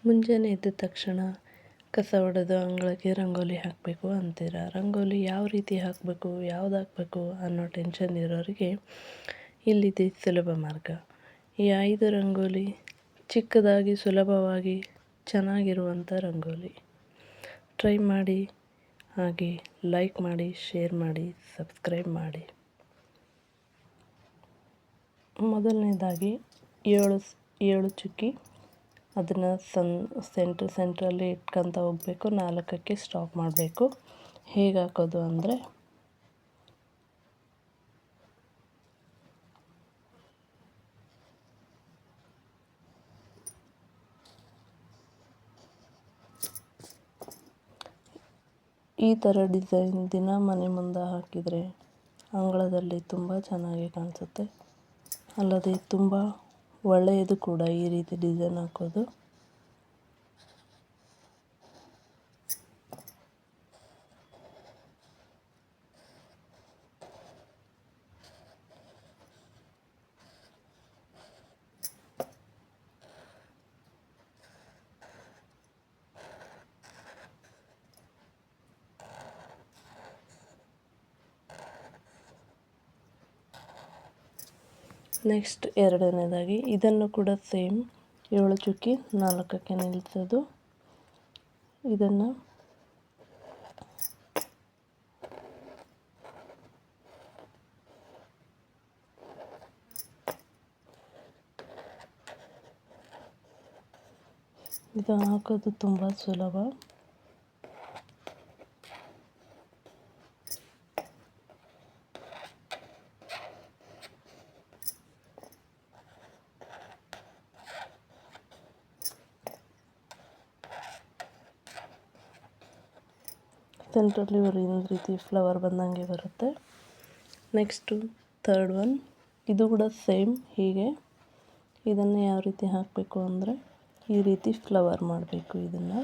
ಮುಂಜಾನೆ ಎದ್ದ ತಕ್ಷಣ ಕಸ ಹೊಡೆದು ಅಂಗಳಕ್ಕೆ ರಂಗೋಲಿ ಹಾಕಬೇಕು ಅಂತೀರ. ರಂಗೋಲಿ ಯಾವ ರೀತಿ ಹಾಕಬೇಕು, ಯಾವ್ದು ಹಾಕಬೇಕು ಅನ್ನೋ ಟೆನ್ಷನ್ ಇರೋರಿಗೆ ಇಲ್ಲಿದೆ ಸುಲಭ ಮಾರ್ಗ. ಈ 5 ರಂಗೋಲಿ ಚಿಕ್ಕದಾಗಿ ಸುಲಭವಾಗಿ ಚೆನ್ನಾಗಿರುವಂಥ ರಂಗೋಲಿ. ಟ್ರೈ ಮಾಡಿ, ಹಾಗೆ ಲೈಕ್ ಮಾಡಿ, ಶೇರ್ ಮಾಡಿ, ಸಬ್ಸ್ಕ್ರೈಬ್ ಮಾಡಿ. ಮೊದಲನೇದಾಗಿ 7 ಚುಕ್ಕಿ ಅದನ್ನು ಸೆಂಟ್ರಲ್ಲಿ ಇಟ್ಕೊತ ಹೋಗಬೇಕು. 4ಕ್ಕೆ ಸ್ಟಾಪ್ ಮಾಡಬೇಕು. ಹೇಗೆ ಹಾಕೋದು ಅಂದರೆ, ಈ ಥರ ಡಿಸೈನ್ ದಿನ ಮನೆ ಮುಂದೆ ಹಾಕಿದರೆ ಅಂಗಳದಲ್ಲಿ ತುಂಬ ಚೆನ್ನಾಗಿ ಕಾಣಿಸುತ್ತೆ. ಅಲ್ಲದೆ ತುಂಬ ಒಳ್ಳೆಯದು ಕೂಡ ಈ ರೀತಿ ಡಿಸೈನ್ ಹಾಕೋದು. ನೆಕ್ಸ್ಟ್ ಎರಡನೇದಾಗಿ ಇದನ್ನು ಕೂಡ ಸೇಮ್ 7 ಚುಕ್ಕಿ 4ಕ್ಕೆ ನಿಲ್ಲಿಸೋದು. ಇದನ್ನು ಇದು ಹಾಕೋದು ತುಂಬ ಸುಲಭ. ಸೆಂಟ್ರಲ್ಲಿ ಒಂದು ರೀತಿ ಫ್ಲವರ್ ಬಂದಂಗೆ ಬರುತ್ತೆ. ನೆಕ್ಸ್ಟು ಥರ್ಡ್ ಒನ್, ಇದು ಕೂಡ ಸೇಮ್ ಹೀಗೆ. ಇದನ್ನು ಯಾವ ರೀತಿ ಹಾಕಬೇಕು ಅಂದರೆ, ಈ ರೀತಿ ಫ್ಲವರ್ ಮಾಡಬೇಕು. ಇದನ್ನು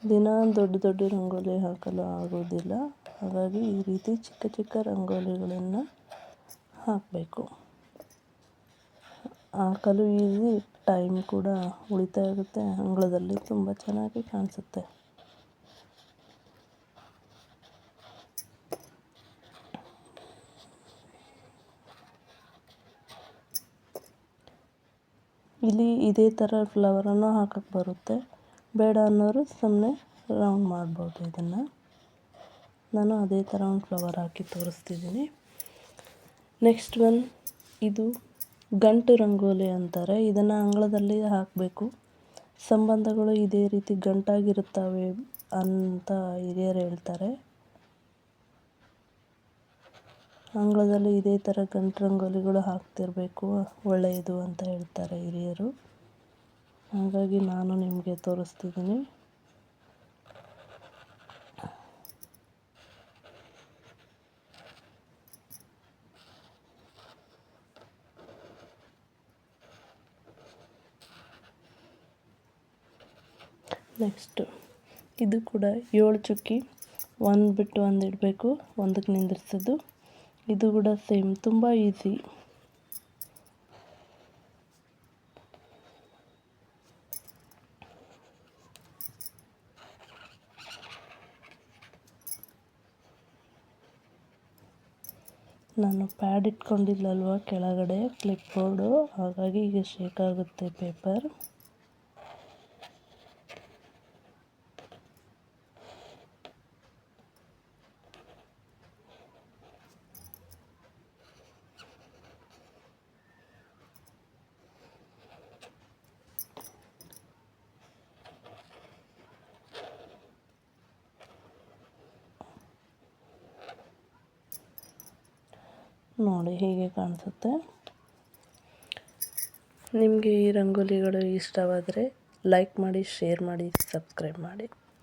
ದಿನ ದೊಡ್ಡ ರಂಗೋಲಿ ಹಾಕಲು ಆಗೋದಿಲ್ಲ. ಹಾಗಾಗಿ ಈ ರೀತಿ ಚಿಕ್ಕ ಚಿಕ್ಕ ರಂಗೋಲಿಗಳನ್ನು ಹಾಕಬೇಕು. ಹಾಕಲು ಈಸಿ, ಟೈಮ್ ಕೂಡ ಉಳಿತಾಯ ಆಗುತ್ತೆ. ಅಂಗಳದಲ್ಲಿ ತುಂಬ ಚೆನ್ನಾಗಿ ಕಾಣಿಸುತ್ತೆ. ಇಲ್ಲಿ ಇದೇ ಥರ ಫ್ಲವರನ್ನು ಹಾಕಕ್ಕೆ ಬರುತ್ತೆ. ಬೇಡ ಅನ್ನೋರು ಸುಮ್ಮನೆ ರೌಂಡ್ ಮಾಡ್ಬೋದು. ಇದನ್ನು ನಾನು ಅದೇ ಥರ ಒಂದು ಫ್ಲವರ್ ಹಾಕಿ ತೋರಿಸ್ತಿದ್ದೀನಿ. ನೆಕ್ಸ್ಟ್ ಒನ್, ಇದು ಗಂಟು ರಂಗೋಲಿ ಅಂತಾರೆ. ಇದನ್ನು ಅಂಗಳದಲ್ಲಿ ಹಾಕಬೇಕು. ಸಂಬಂಧಗಳು ಇದೇ ರೀತಿ ಗಂಟಾಗಿರುತ್ತವೆ ಅಂತ ಹಿರಿಯರು ಹೇಳ್ತಾರೆ. ಅಂಗಳದಲ್ಲಿ ಇದೇ ಥರ ಗಂಟು ರಂಗೋಲಿಗಳು ಹಾಕ್ತಿರಬೇಕು, ಒಳ್ಳೆಯದು ಅಂತ ಹೇಳ್ತಾರೆ ಹಿರಿಯರು. ಹಾಗಾಗಿ ನಾನು ನಿಮಗೆ ತೋರಿಸ್ತಿದ್ದೀನಿ. ನೆಕ್ಸ್ಟು ಇದು ಕೂಡ 7 ಚುಕ್ಕಿ, ಒಂದು ಬಿಟ್ಟು ಒಂದು ಇಡಬೇಕು, ಒಂದಕ್ಕೆ ನಿಂದಿರಿಸೋದು. ಇದು ಕೂಡ ಸೇಮ್, ತುಂಬ ಈಸಿ. ನಾನು ಪ್ಯಾಡ್ ಇಟ್ಕೊಂಡಿಲ್ಲಲ್ವ ಕೆಳಗಡೆ ಕ್ಲಿಪ್ ಬೋರ್ಡು, ಹಾಗಾಗಿ ಈಗ ಶೇಕ್ ಆಗುತ್ತೆ ಪೇಪರ್. ನೋಡಿ ಹೀಗೆ ಕಾಣಿಸುತ್ತೆ. ನಿಮಗೆ ಈ ರಂಗೋಲಿಗಳು ಇಷ್ಟವಾದರೆ ಲೈಕ್ ಮಾಡಿ, ಶೇರ್ ಮಾಡಿ, ಸಬ್ಸ್ಕ್ರೈಬ್ ಮಾಡಿ.